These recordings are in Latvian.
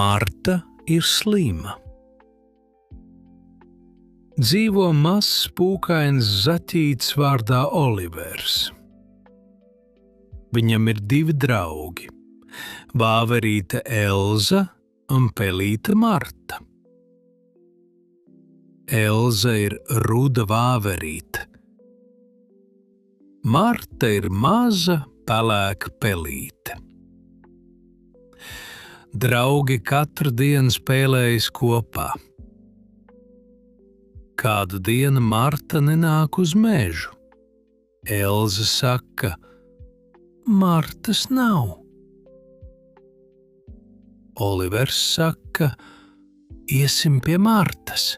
Marta ir slima. Dzīvo mazs pūkains zaķītis vārdā Olivers. Viņam ir 2 draugi – vāverīte Elza un pelīte Marta. Elza ir ruda vāverīte. Marta ir maza pelēka pelīte. Draugi katru dienu spēlējas kopā. Kādu dienu Marta nenāk uz mežu. Elza saka, Martas nav. Olivers saka, iesim pie Martas.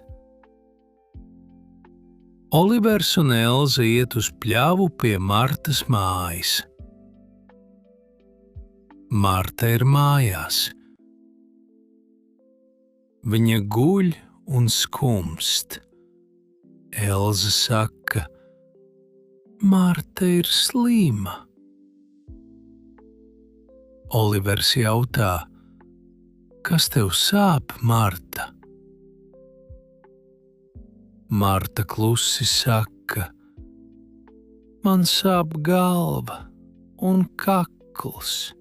Olivers un Elza iet uz pļavu pie Martas mājas. Marta ir mājās. Viņa guļ un skumst. Elza saka, Marta ir slima. Olivers jautā, kas tev sāp, Marta? Marta klusi saka, man sāp galva un kakls.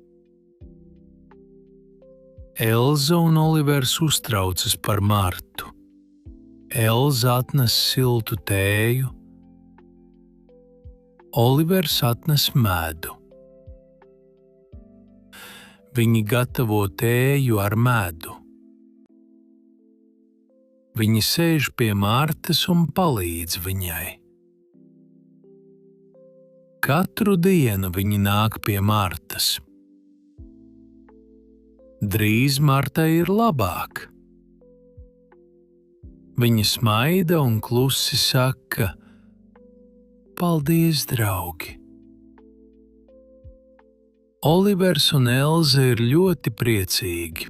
Elza un Olivers uztraucas par Martu. Elza atnes siltu tēju. Olivers atnes medu. Viņi gatavo tēju ar medu. Viņi sēž pie Martas un palīdz viņai. Katru dienu viņi nāk pie Martas. Drīz Martai ir labāk. Viņa smaida un klusi saka, paldies, draugi. Olivers un Elza ir ļoti priecīgi.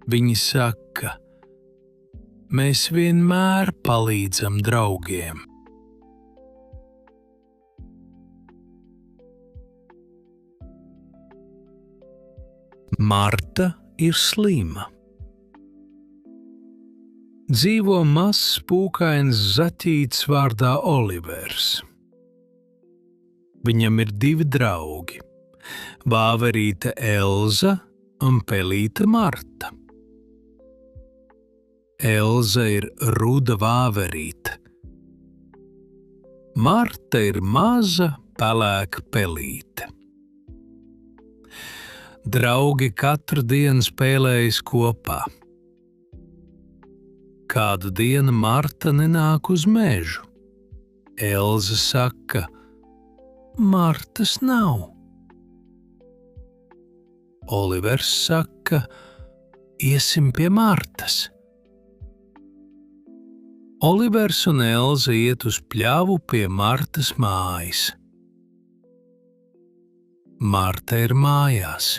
Viņi saka, mēs vienmēr palīdzam draugiem. Marta ir slima. Dzīvo mazs pūkains zaķītis vārdā Olivers. Viņam ir 2 draugi – vāverīte Elza un pelīte Marta. Elza ir ruda vāverīte. Marta ir maza pelēka pelīte. Draugi katru dienu spēlējas kopā. Kādu dienu Marta nenāk uz mežu. Elza saka, Martas nav. Olivers saka, iesim pie Martas. Olivers un Elza iet uz pļavu pie Martas mājas. Marta ir mājās.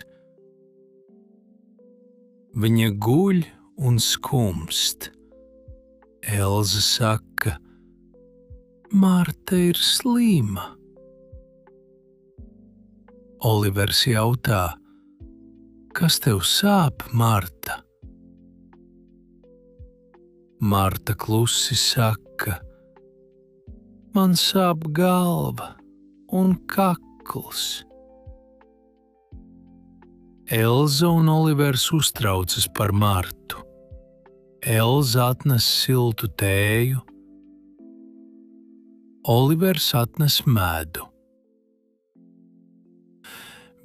Viņa guļ un skumst. Elza saka, Marta ir slima. Olivers jautā, kas tev sāp, Marta? Marta klusi saka, man sāp galva un kakls. Elza un Olivers uztraucas par Martu. Elza atnes siltu tēju. Olivers atnes medu.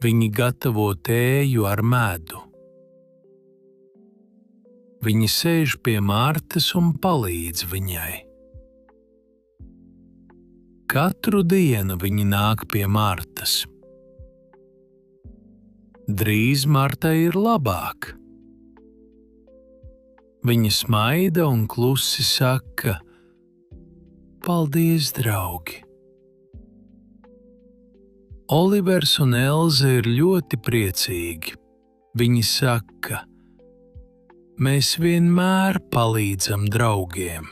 Viņi gatavo tēju ar medu. Viņi sēž pie Martas un palīdz viņai. Katru dienu viņi nāk pie Martas. Drīz Martai ir labāk. Viņa smaida un klusi saka, paldies, draugi. Olivers un Elza ir ļoti priecīgi. Viņi saka, mēs vienmēr palīdzam draugiem.